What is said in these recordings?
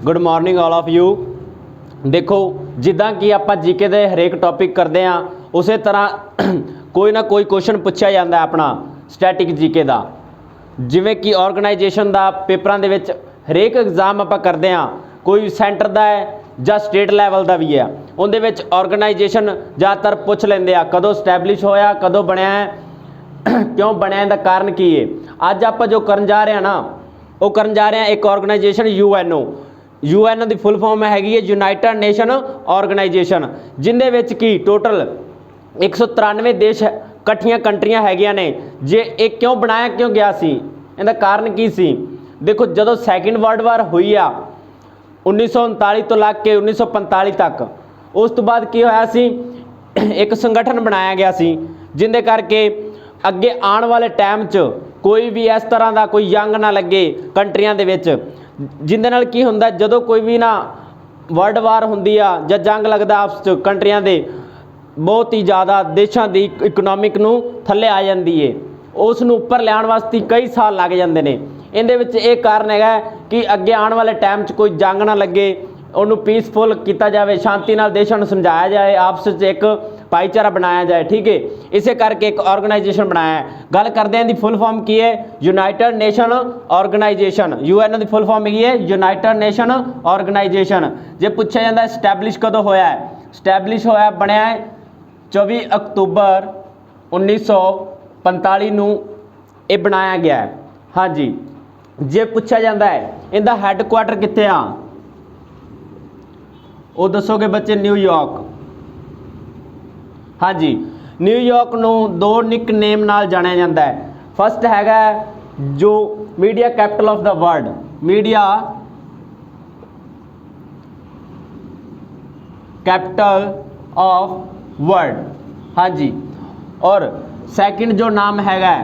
Good morning all of you. देखो जिदा कि आप जीके दे हरेक टॉपिक करते हैं उस तरह कोई ना कोई क्वेश्चन पूछा जाता है अपना स्टैटिक जीके का, जिमें कि ऑर्गेनाइजेशन का पेपरों के विच हरेक एग्जाम आप करते हैं, कोई सेंटर का है ਜਾਂ स्टेट लैवल का भी है, उनके विच ऑर्गेनाइजेशन ज़्यादातर पूछ लेंगे कदों स्टैबलिश होया, कदों बनया है, क्यों बनया, इसका कारण की है। अज आप जो करन जा रहे हैं ना, वो करन जा रहे हैं एक ऑर्गेनाइजेशन यूएनओ की फुल फॉर्म हैगी है यूनाइटेड नेशन ऑर्गेनाइजेशन, जिंदे विच की टोटल 193 देश इकट्ठियां कंट्रियां हैगियां ने। जे एक क्यों बनाया क्यों गया सी, इसका कारण की सी। देखो जदों सैकेंड वर्ल्ड वार हुई आ 1939 तो लग के 1945 तक, उस तो बाद की होया सी एक संगठन बनाया गया सी, जिंदे करके अगे आने वाले टाइम च कोई भी इस तरह का कोई जंग ना लगे कंट्रियां दे विच, जिंदे नाल की हुंदा जदों कोई भी ना वर्ल्ड वार हुंदी आ जां जंग लगदा आपस च कंट्रियां दे, बहुत ही ज़्यादा देशों की इकनॉमिक नूं थल्ले आ जाती है, उस नूं उपर लियाउण वास्ते कई साल लग जाते हैं। इहदे विच एक कारण है कि अगे आने वाले टाइम च कोई जंग ना लगे, उन्होंने पीसफुल किया जाए, शांति नाल देशों नूं समझाया जाए, आपस च एक भाईचारा बनाया जाए, ठीक है। इसे करके एक ऑर्गेनाइजेशन बनाया है। गल करते हैं दी फुल फॉर्म की है यूनाइटेड नेशन ऑर्गेनाइजेशन, यूएनओ की फुल फॉर्म की है यूनाइटेड नेशन ऑर्गेनाइजेशन। जे पूछा जाता है स्टैबलिश कदों होया है, स्टैबलिश होया बनया है 24 अक्तूबर 1945 नूं ये बनाया गया है। हाँ जी, जे पूछा जाता है इनका हैडकुआटर कित्थे आ, वो दसोगे बच्चे न्यूयॉर्क। हाँ जी, न्यूयॉर्क नूं दो निक नेम नाल जानिया जाता है। फर्स्ट हैगा जो media capital of the world, media capital of world. हाँ जी, और सैकेंड जो नाम हैगा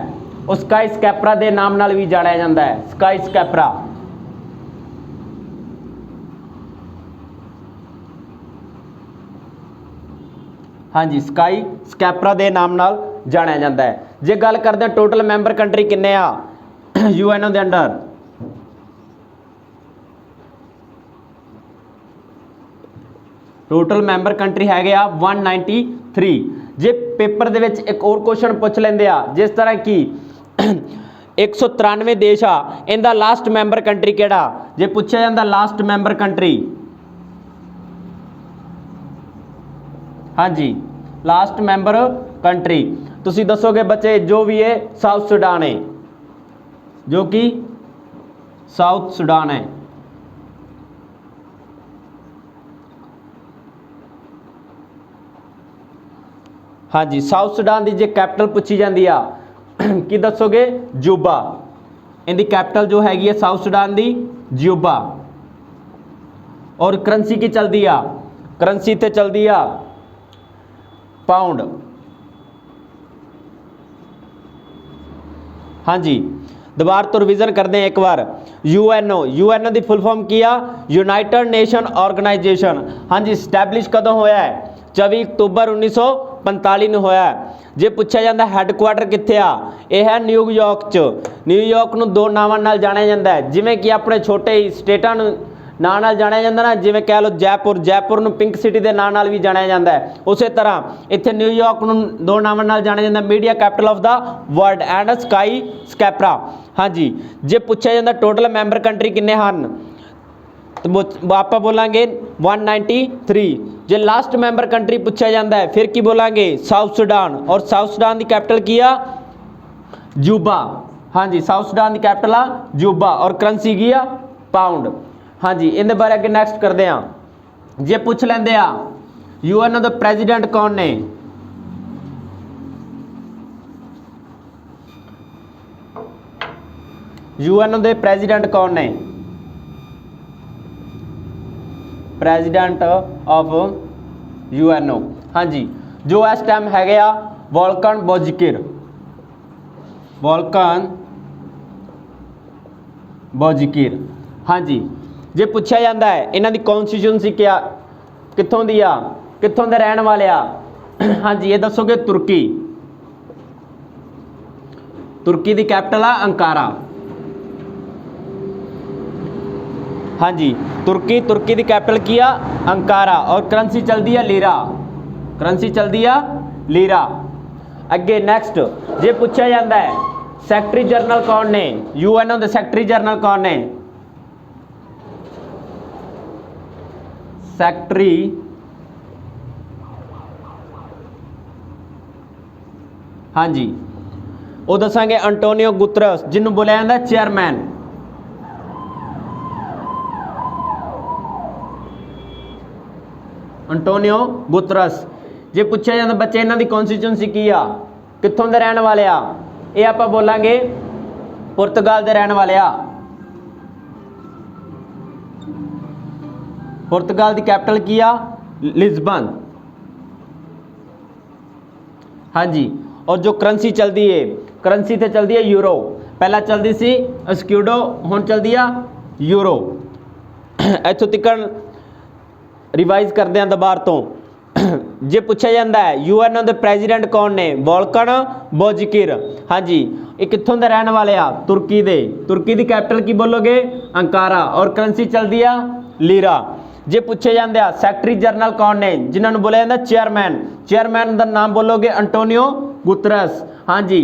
वो स्काई स्कैपरा के नाम नाल भी जानिया जाता है, स्काई स्कैपरा। हाँ जी, स्काई स्कैपरा के नाम नाल जानिया जाता है। जे गल करते हैं टोटल मैंबर कंट्री किन्ने आ यूएनओ के अंडर, टोटल मैंबर कंट्री है 193। जे पेपर दे विच एक और क्वेश्चन पूछ लेंदे आ जिस तरह की 193 देश आ, इनका लास्ट मैंबर कंट्री केड़ा, जे पूछा जाता लास्ट मैंबर कंट्री, हाँ जी लास्ट मैंबर कंट्री तुसी दसोगे बच्चे जो भी है साउथ सुडान है, जो कि साउथ सुडान है। हाँ जी, साउथ सुडान की जे कैपिटल पूछी जाती आ कि दसोगे जूबा, इनकी कैपिटल जो हैगी है साउथ सुडान की जूबा। और करंसी की चलती आ, करंसी ते चलती आ पाउंड। हाँ जी, दोबारा तो रिवीजन करते हैं एक बार। यूएनओ की फुल फॉर्म किया यूनाइटेड नेशन ऑर्गेनाइजेशन। हाँ जी, स्टैबलिश कदों होया है 24 अक्तूबर 1945 में होया है। जे पूछा जाता हैडकुआटर कित्थे आ, यह है न्यूयॉर्क च। न्यूयॉर्क नूं दो नावां नाल जानिया जाता है, जिमें कि अपने छोटे स्टेटां नूं नां नाल जानिया जाता ना, जिमें कह लो जयपुर, जयपुर नूं पिंक सिटी के नां नाल भी जानिया जाता है। उस तरह इत्थे न्यूयॉर्क नूं दो नावां नाल जानिया जाता, media capital of the world and skyscraper. हाँ जी, जे पूछा जाता टोटल मैंबर कंट्री किन्ने हन, तो आप बोलांगे 193। जो लास्ट मैंबर कंट्री पूछा जाता है फिर की बोलांगे साउथ सुडान, और साउथ सुडान की कैपिटल किया जूबा। हाँ जी, साउथ सुडान की कैपिटल आ जूबा और करंसी की आ पाउंड। हाँ जी, इनके बारे अगे नैक्सट करते हैं। जे पूछ लेंदे आ यूएनओ का प्रेजिडेंट कौन ने, यूएनओ के प्रेजिडेंट कौन ने, प्रेजिडेंट ऑफ यूएनओ। हाँ जी, जो इस टाइम है वोल्कन बोजिकिर, वोल्कन बोजिकिर। हाँ जी, जे पूछा जाता है इन्हों की कॉन्स्टिट्यूंसी क्या कितों दी आ, कितों के रहने वाले आ, हाँ जी ये दसोगे तुर्की, तुर्की की कैपिटल आ अंकारा। हाँ जी तुर्की, तुर्की की कैपिटल की आ अंकारा और करंसी चलती है लीरा, करंसी चलती है लीरा। अगे नैक्सट जे पूछा जाता है सैकटरी जनरल कौन ने, यूएनओ के सैकटरी जनरल कौन ने, सैकटरी हाँ जी वो दसांगे अंटोनियो गुतरस, जिन्होंने बोलिया जाता है चेयरमैन। Antonio Guterres. जे पूछा जाता बच्चे इन्हों की कॉन्स्टिट्यूंसी की आ, कित्थों के रहने वाले आ, ये आप बोलांगे पुर्तगाल के रहने वाले आ। पुर्तगाल की कैपिटल की आ लिस्बन। हाँ जी और जो करंसी चलती है, करंसी तो चलती है यूरो, पहला चलती सी स्क्यूडो, हुण चलती है यूरो। इत्थों तक रिवाइज करते हैं दोबारा तो। जे पूछा जाता है यूएनओ के प्रेजिडेंट कौन ने, वोल्कन बोजकिर। हाँ जी ये कित्थों के रहने वाले आ, तुर्की दे, तुर्की की कैपिटल की बोलोगे अंकारा और करंसी चलती है लीरा। जे पूछे जाते हैं सैकटरी जनरल कौन ने, जिन्होंने बोला जाता चेयरमैन, चेयरमैन का नाम बोलोगे अंटोनियो गुतरस। हाँ जी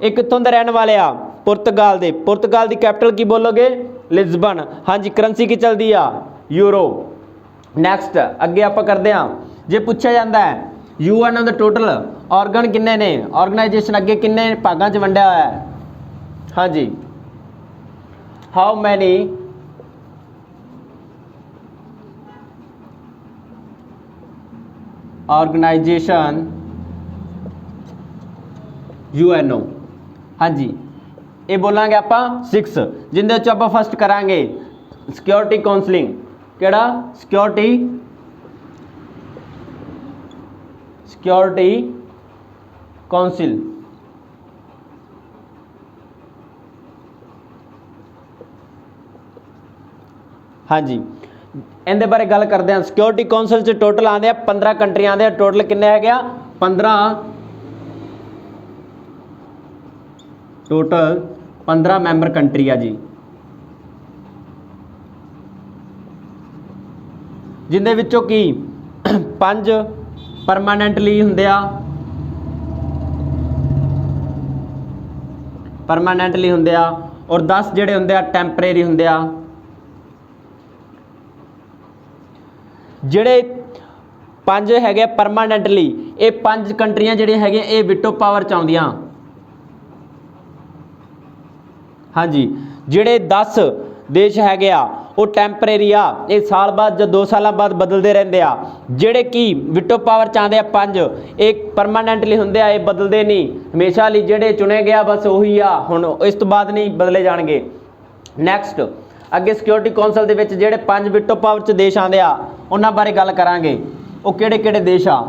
ये कित्थों के रहने वाले आ, पुर्तगाल दे, पुर्तगाल की कैपिटल की बोलोगे लिस्बन। हाँ जी करंसी की चलती है यूरो। नैक्सट अगे आप करते हैं जे पूछा जाता है यूएनओ के टोटल ऑर्गन किन्ने ने, ऑर्गेनाइजेशन अगे किन्ने भागों च वंडिया हुआ है। हाँ जी हाउ मैनी ऑर्गेनाइजेशन यूएनओ। हाँ जी ये बोलांगे आप 6, जिंदे आप फर्स्ट करांगे सिक्योरिटी काउंसलिंग, केड़ा सिक्योरिटी काउंसिल। हाँ जी इनके बारे गल करते हैं। सिक्योरिटी काउंसिल च टोटल आते हैं 15 कंट्री आते हैं, टोटल किन्ने है गया 15, टोटल 15 मैंबर कंट्री है जी, जिंदे विचों की 5 परमानेंटली हुंदे आ, परमानेंटली हुंदे आ और 10 जिहड़े हुंदे आ टैंपरेरी हुंदे आ। जिहड़े 5 हैगे परमानेंटली, ये 5 कंट्रियां जिहड़ियां हैगे ये विटो पावर च आउंदियां। हाँ जी जिहड़े 10 देश हैगे आ वो टैंपरेरी आ, ये साल बाद या 2 साल बाद बदलते रहते आ। जिहड़े कि विटो पावर च आंदे आ 5 एक परमानेंटली हुंदे आ, ये बदलते नहीं, हमेशा लई जिहड़े चुने गया बस उही आ, हुण इस तो बाद नहीं बदले जाणगे। नैक्सट अगे सिक्योरिटी काउंसिल दे विच जिहड़े 5 विटो पावर च देश आंदे आ उन्हां बारे गल करांगे, वो किहड़े-किहड़े देश आ।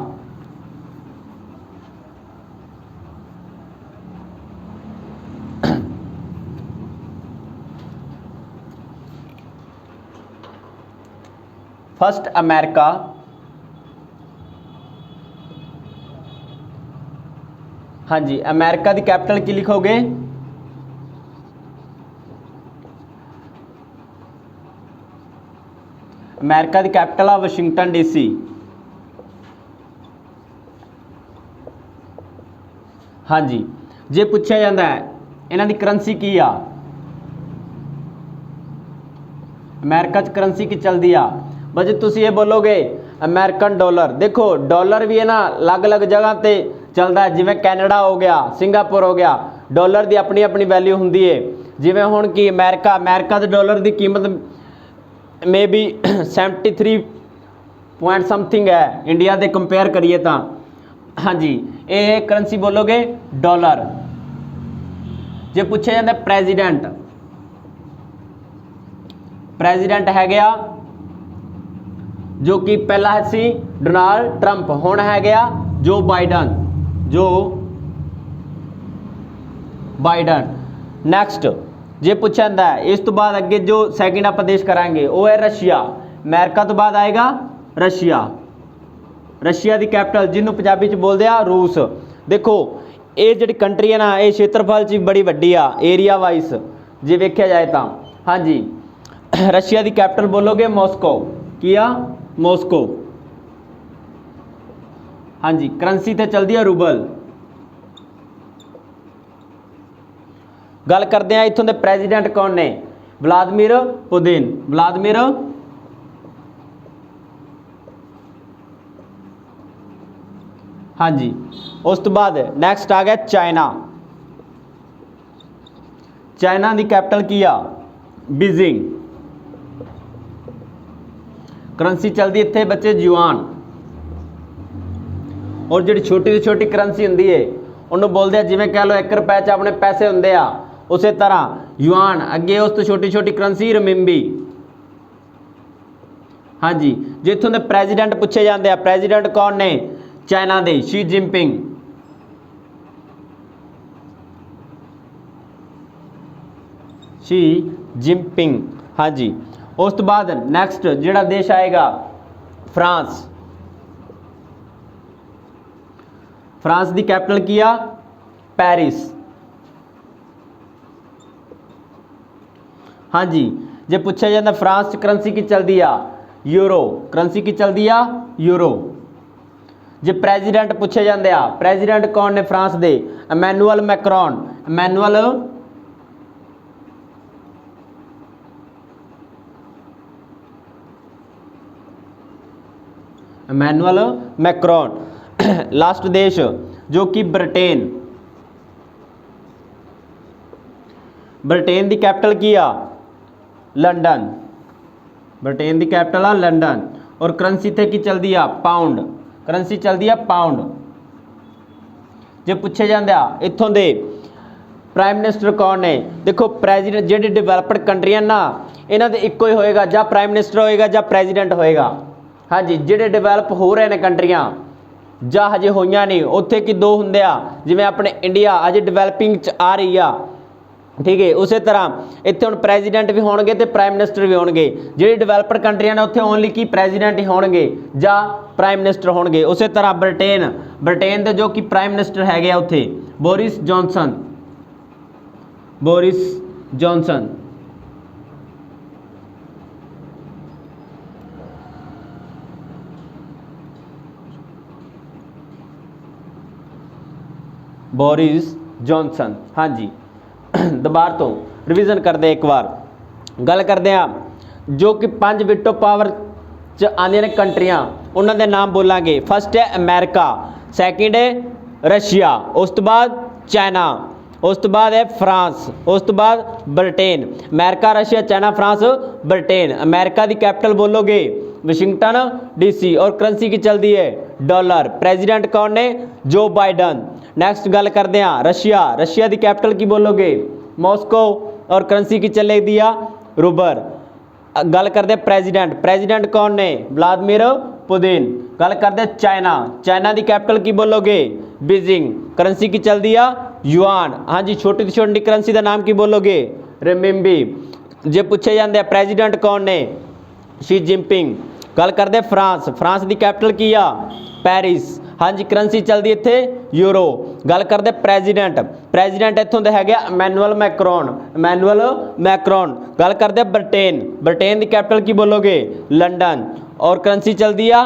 फर्स्ट अमेरिका, हाँ जी अमेरिका की कैपिटल की लिखोगे अमेरिका की कैपिटल आ वाशिंगटन डीसी। हाँ जी जे पूछा जाता है इन्हां दी करंसी की आ, अमेरिका च करंसी की चलती आ। बजे तुसी ये बोलोगे अमेरिकन डॉलर, देखो डॉलर भी है ना अलग अलग जगह पे चलता है, जिमें कैनेडा हो गया, सिंगापुर हो गया, डॉलर की अपनी अपनी वैल्यू होंगी है। जिमें हुण कि अमेरिका के डॉलर की कीमत मे बी 73 पॉइंट समथिंग है, इंडिया के कंपेयर करिए तो। हाँ जी ये करंसी बोलोगे डॉलर। जे पूछा जाता है प्रेजिडेंट, प्रेजिडेंट है गया जो कि पहला है सी डोनाल्ड ट्रंप, हुण है गया जो बाइडन, जो बाइडन। नैक्सट जे पूछा जाता है इस तो बाद अगे जो सैकेंड आप देश करांगे वो है रशिया, अमेरिका तो बाद आएगा रशिया। रशिया की कैपिटल जिन्होंने पंजाबी च बोलते हैं रूस। देखो ये जी कंट्री है ना ये क्षेत्रफल च बड़ी वड्डी आ, एरिया वाइज जे वेख्या जाए तो। हाँ जी रशिया की कैपिटल बोलोगे मॉस्को, किया मॉस्को। हाँ जी, करंसी ते चलती है रूबल। गल करते हैं इत्थों के प्रेजिडेंट कौन ने, व्लादिमीर पुतिन, व्लादिमीर हाँ जी। उस तो बाद नैक्सट आ गया चाइना। चाइना की कैपिटल की आ बीजिंग। करंसी चलती इत्थे बच्चे युआन। और जी छोटी तो छोटी करंसी होंगी है उन्होंने बोलते हैं जिमें कह लो 1 रुपए च अपने पैसे होंगे आ, उस तरह युआन अगे उस तो छोटी छोटी करंसी रमिम्बी। हाँ जी, जो इत्थों के प्रेजिडेंट पूछे जाते हैं, प्रेजिडेंट कौन ने चाइना के, शी जिनपिंग। शी जिनपिंग हाँ जी। उस तो बाद नैक्सट जिहड़ा देश आएगा फ्रांस। फ्रांस की कैपिटल की आ पेरिस। हाँ जी, जे पूछा जाता फ्रांस च करंसी की चलती आ यूरो, करंसी की चलती आ यूरो। जे प्रेजिडेंट पूछे जाते आ, प्रेजिडेंट कौन ने फ्रांस दे, Emmanuel Macron, Emmanuel Emmanuel Macron. Last देश जो कि ब्रिटेन, ब्रिटेन की कैपिटल की आ लंडन, ब्रिटेन की कैपिटल आ लंडन। और करंसी थे की चलती आ पाउंड, करंसी चलती आ पाउंड। जे पूछे जाते आ इत्थों दे प्राइम मिनिस्टर कौन ने, देखो प्रेजिडेंट जिहड़ी डिवेलप्ड कंट्रियां ना इन्हां दे इक्को ही होएगा, जां प्राइम मिनिस्टर होएगा जां प्रेजिडेंट होएगा। हाँ जी, जिहड़े डिवेलप हो रहे हैं कंट्रियां ਜਾਂ ਹਜੇ ਹੋਈਆਂ नहीं, ਉੱਥੇ कि दो ਹੁੰਦੇ ਆ, ਜਿਵੇਂ ਆਪਣੇ ਇੰਡੀਆ ਅਜੇ ਡਿਵੈਲਪਿੰਗ ਚ ਆ ਰਹੀ ਆ, ਠੀਕ ਹੈ। ਉਸੇ ਤਰ੍ਹਾਂ ਇੱਥੇ ਹੁਣ ਪ੍ਰੈਜ਼ੀਡੈਂਟ ਵੀ ਹੋਣਗੇ ਤੇ ਪ੍ਰਾਈਮ ਮਿਨਿਸਟਰ ਵੀ ਹੋਣਗੇ। ਜਿਹੜੀ ਡਿਵੈਲਪਡ ਕੰਟਰੀਆਂ ਨੇ ਉੱਥੇ ਓਨਲੀ ਕੀ ਪ੍ਰੈਜ਼ੀਡੈਂਟ ਹੀ ਹੋਣਗੇ ਜਾਂ ਪ੍ਰਾਈਮ ਮਿਨਿਸਟਰ ਹੋਣਗੇ। ਉਸੇ ਤਰ੍ਹਾਂ ਬ੍ਰਿਟੇਨ, ਬ੍ਰਿਟੇਨ ਦੇ ਜੋ ਕਿ ਪ੍ਰਾਈਮ ਮਿਨਿਸਟਰ ਹੈਗੇ ਆ ਉੱਥੇ Boris Johnson, Boris Johnson. Boris Johnson हाँ जी। दोबारा तो रिविजन करते एक बार गल करते हैं जो कि 5 विटो पावर च आंदियां ने कंट्रियां, उन्होंने नाम बोलांगे। फर्स्ट है अमेरिका, सैकेंड है रशिया, उस तो बाद चाइना, उस तो बाद है फ्रांस, उस तो बाद Britain. America, Russia, China, France, Britain. America की कैपिटल बोलोगे वाशिंगटन डीसी और करेंसी की चलती है डॉलर। प्रेजिडेंट कौन ने, जो बाइडन। नैक्सट गल करते हैं रशिया, रशिया की कैपिटल की बोलोगे मॉस्को और करेंसी की चले दिया रूबर। गल करते हैं प्रेजिडेंट, प्रेजिडेंट कौन ने, व्लादिमीर पुतिन। गल करते हैं चाइना, चाइना की कैपिटल की बोलोगे बीजिंग, करेंसी की चल दिया युआन। हाँ जी, छोटी छोटी करेंसी का नाम की बोलोगे रेमिम्बी। जे पूछे जाते हैं प्रेजिडेंट कौन ने, शी जिनपिंग। गल करते फ्रांस, फ्रांस की कैपिटल की आ पेरिस। हाँ जी, करेंसी चलती इत्थे यूरो। गल करते प्रेजिडेंट, प्रेजिडेंट इत्थों दे हैगे इमैनुअल मैक्रॉन, इमैनुअल मैक्रॉन। गल करते ब्रिटेन, ब्रिटेन की कैपिटल की बोलोगे लंडन और करेंसी चलती आ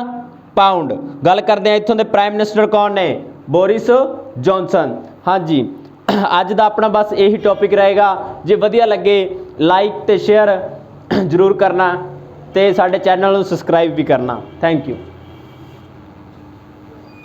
पाउंड। गल करते हैं इत्थों दे प्राइम मिनिस्टर कौन ने, बोरिस जॉनसन। हाँ जी, अज का अपना बस यही टॉपिक रहेगा। जे वधिया लगे लाइक तो शेयर जरूर करना, तो साडे चैनल को सबसक्राइब भी करना। Thank you.